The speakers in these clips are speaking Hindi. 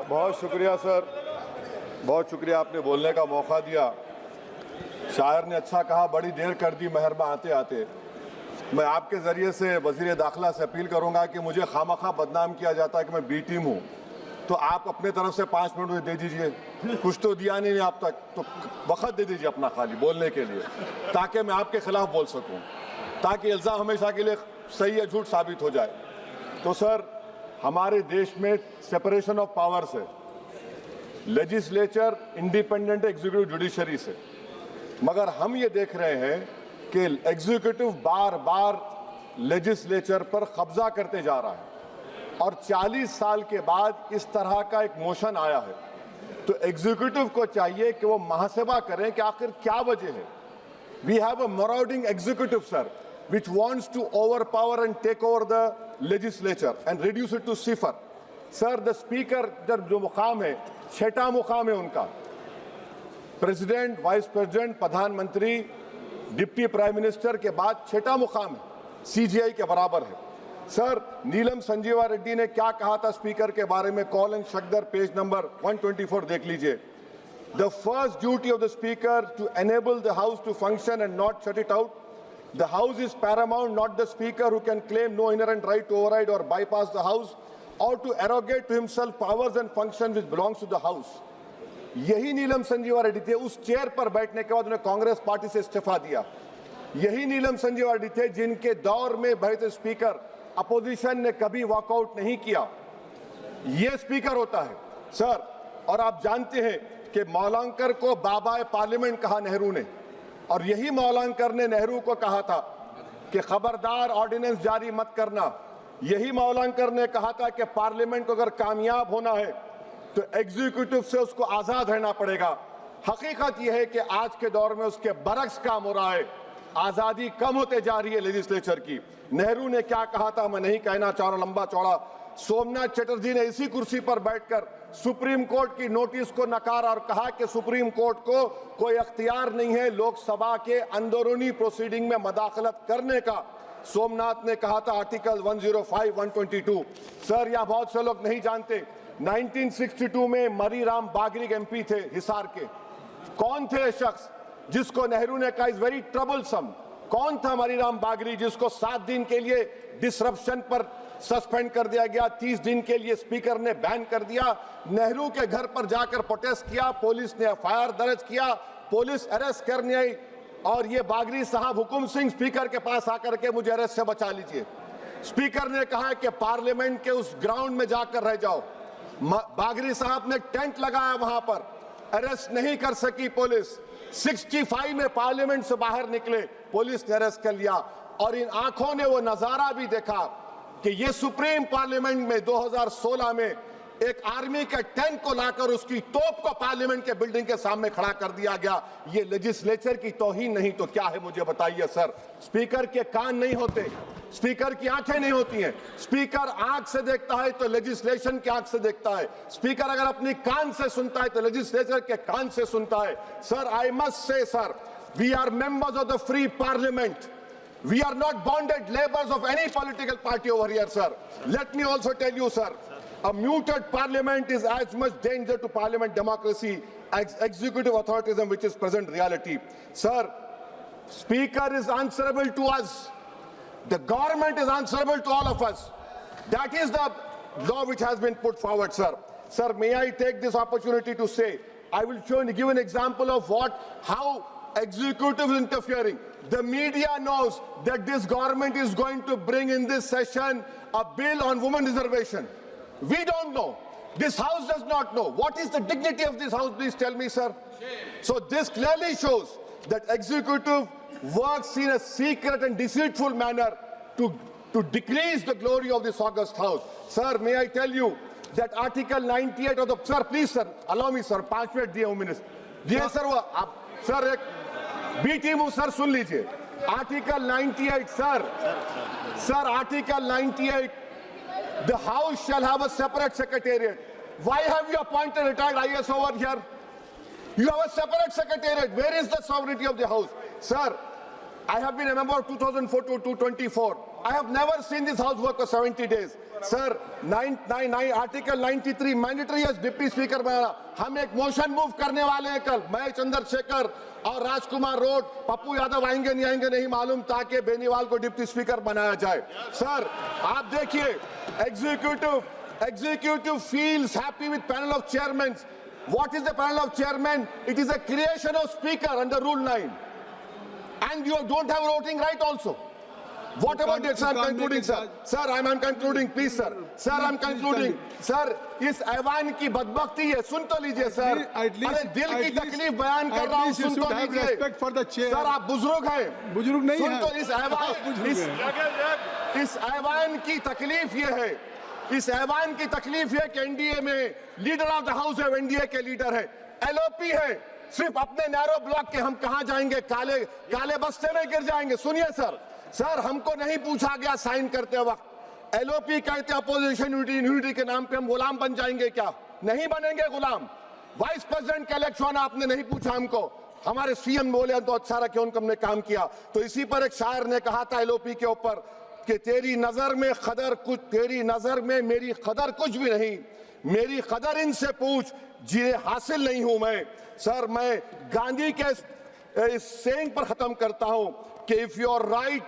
बहुत शुक्रिया सर, बहुत शुक्रिया, आपने बोलने का मौका दिया। शायर ने अच्छा कहा, बड़ी देर कर दी मेहरबा आते आते। मैं आपके ज़रिए से वज़ीर दाखिला से अपील करूंगा कि मुझे खामखा बदनाम किया जाता है कि मैं बी टीम हूँ, तो आप अपने तरफ से 5 मिनट मुझे दे दीजिए। कुछ तो दिया नहीं आप तक, तो वक़्त दे दीजिए अपना खाली बोलने के लिए, ताकि मैं आपके खिलाफ बोल सकूँ, ताकि इल्ज़ाम हमेशा के लिए सही या झूठ साबित हो जाए। तो सर, हमारे देश में सेपरेशन ऑफ पावर्स है, लेजिस्लेचर इंडिपेंडेंट एग्जीक्यूटिव जुडिशरी से, मगर हम ये देख रहे हैं कि एग्जीक्यूटिव बार बार लेजिस्लेचर पर कब्जा करते जा रहा है और 40 साल के बाद इस तरह का एक मोशन आया है। तो एग्जीक्यूटिव को चाहिए कि वो मुहासबा करें कि आखिर क्या वजह है। We have a marauding executive sir, which wants to overpower and take over the legislature and reduce it to cipher. Sir, the speaker जो मुकाम है, 6ठा मुकाम है उनका, प्रेसिडेंट, वाइस प्रेसिडेंट, प्रधानमंत्री, डिप्टी प्राइम मिनिस्टर के बाद 6ठा मुकाम है, सीजीआई के बराबर है। सर, नीलम संजीवा रेड्डी ने क्या कहा था स्पीकर के बारे में, कॉल एंड शक्दर पेज नंबर 124 देख लीजिए। The first duty of the speaker to enable the house to function and not shut it out. The house is paramount, not the speaker who can claim no inherent right to override or bypass the house or to arrogate to himself powers and functions which belongs to the house. यही नीलम संजीवा रेड्डी थे, उस चेयर पर बैठने के बाद उन्हें कांग्रेस पार्टी से इस्तीफा दिया। यही नीलम संजीवा रेड्डी थे जिनके दौर में बैठे स्पीकर अपोजिशन ने कभी वॉकआउट नहीं किया। ये स्पीकर होता है सर। और आप जानते हैं कि मौलांकर को बाबा पार्लियामेंट कहा नेहरू ने, और यही मौलांकर ने नेहरू को कहा था कि खबरदार ऑर्डिनेंस जारी मत करना। यही मौलांकर ने कहा था कि पार्लियामेंट को अगर कामयाब होना है तो एग्जीक्यूटिव से उसको आजाद रहना पड़ेगा। हकीकत यह है कि आज के दौर में उसके बरक्स काम हो रहा है, आजादी कम होते जा रही है लेजिस्लेचर की। नेहरू ने क्या कहा था मैं नहीं कहना चाह रहा लंबा चौड़ा। सोमनाथ चटर्जी ने इसी कुर्सी पर बैठकर सुप्रीम कोर्ट की नोटिस को नकारा और कहा कि सुप्रीम कोर्ट को कोई अख्तियार नहीं है लोकसभा के अंदरूनी प्रोसीडिंग में मदाखलत करने का। सोमनाथ ने कहा था आर्टिकल 105, 122। सर, यह बहुत से लोग नहीं जानते, 1962 में मरीराम बागरी एमपी थे हिसार के। कौन थे शख्स जिसको नेहरू ने कहा इज वेरी ट्रबलसम? कौन था मरीराम बागरी जिसको 7 दिन के लिए डिसरप्शन पर सस्पेंड कर दिया गया, 30 दिन के लिए स्पीकर ने बैन कर दिया। नेहरू के घर पर जाकर प्रोटेस्ट किया, पुलिस ने एफआईआर दर्ज किया, पुलिस अरेस्ट करने आई और ये बागरी साहब हुकुम सिंह स्पीकर के पास आकर के मुझे अरेस्ट से बचा लीजिए। स्पीकर ने कहा कि पार्लियामेंट के उस ग्राउंड में जाकर रह जाओ। बागरी साहब ने टेंट लगाया वहां पर, अरेस्ट नहीं कर सकी पुलिस। 65 में पार्लियामेंट से बाहर निकले, पुलिस ने अरेस्ट कर लिया। और इन आंखों ने वो नजारा भी देखा कि ये सुप्रीम पार्लियामेंट में 2016 में एक आर्मी के टैंक को लाकर उसकी तोप को पार्लियामेंट के बिल्डिंग के सामने खड़ा कर दिया गया। ये लेजिस्लेचर की तौहीन नहीं तो क्या है मुझे बताइए सर। स्पीकर के कान नहीं होते, स्पीकर की आंखें नहीं होती हैं। स्पीकर आंख से देखता है तो लेजिस्लेशन की आंख से देखता है। स्पीकर अगर अपनी कान से सुनता है तो लेजिस्लेचर के कान से सुनता है। Sir, I must say sir, we are members of the free parliament. We are not bonded laborers of any political party over here, sir. Let me also tell you, sir, a muted parliament is as much danger to parliament democracy as executive authoritarianism, which is present reality. Sir, Speaker is answerable to us. The government is answerable to all of us. That is the law which has been put forward, sir. Sir, may I take this opportunity to say, I will give an example of how executive is interfering. The media knows that this government is going to bring in this session a bill on women reservation. We don't know. This house does not know. What is the dignity of this house? Please tell me, sir. So this clearly shows that executive works in a secret and deceitful manner to decrease the glory of this august house. Sir, may I tell you that Article 98 of the... Sir, please, sir, allow me, sir. 5 minute दिए मिनट दिए सर। वो आप सर एक बी टीम हूं सर, सुन लीजिए। Article 98 sir article 98, the house shall have a separate secretariat. Why have you appointed retired IAS over here? You have a separate secretariat. Where is the sovereignty of the house? Sir, I have been a member of 2004 to 2024. I have never seen this house work for 70 days. Sir, Article 93 mandatory है डिप्टी स्पीकर बनाना. हम एक मोशन मूव करने वाले हैं कल. मैं चंद्रशेखर और राजकुमार रोड, पप्पू यादव आएंगे नहीं मालूम, ताकि बेनीवाल को डिप्टी स्पीकर बनाया जाए. सर, आप देखिए, executive feels happy with panel of chairmen. What is the panel of chairmen? It is a creation of speaker under Rule 9. And you don't have voting right also. What about it? Sir, I'm concluding, sir. Sir, I'm concluding, please, sir. Sir, I'm concluding. Sir, इस ऐवान की बदबख्ती है, सुन तो लीजिए सर. अरे दिल की तकलीफ बयान कर रहा हूँ, सुन तो लीजिए. सर, आप बुजुर्ग हैं. बुजुर्ग नहीं हैं. सुन तो इस ऐवान की तकलीफ ये है. इस ऐवान की तकलीफ है कि एनडीए में लीडर ऑफ द हाउस है, एनडीए के लीडर है, एलओपी है. सिर्फ अपने नैरो ब्लॉक के हम कहां जाएंगे, काले बस्ते में गिर जाएंगे. सुनिए सर, हमको नहीं पूछा गया साइन करते वक्त. एलओपी कहते हैं अपोजिशन यूनिटी के नाम पे हम गुलाम बन जाएंगे क्या? नहीं बनेंगे गुलाम. वाइस प्रेसिडेंट का इलेक्शन आपने नहीं पूछा हमको. हमारे सीएम बोले तो अच्छा रखे, उनको हमने काम किया. तो इसी पर एक शायर ने कहा था एलओपी के ऊपर कि तेरी नजर में मेरी कदर कुछ भी नहीं, मेरी कदर इनसे पूछ जिन्हें हासिल नहीं हूं मैं. सर, मैं गांधी के इस सेइंग पर खत्म करता हूं कि if you are right,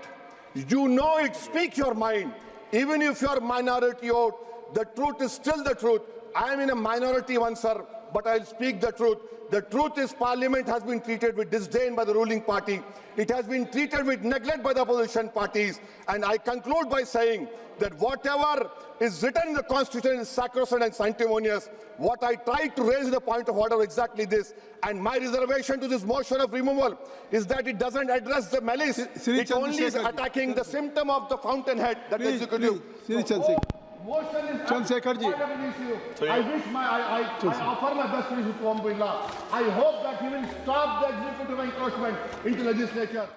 you know it, speak your mind. Even if you're minority vote, the truth is still the truth. I am in a minority one, sir, but I'll speak the truth. The truth is Parliament has been treated with disdain by the ruling party. It has been treated with neglect by the opposition parties. And I conclude by saying that whatever is written in the Constitution is sacrosanct and sanctimonious. What I tried to raise the point of order exactly this, and my reservation to this motion of removal is that it doesn't address the malice. It only is attacking the symptom of the fountainhead, that executive. Chandrasekhar ji. I offer my best wishes to Om Birla. I hope that he will stop the executive encroachment into legislature.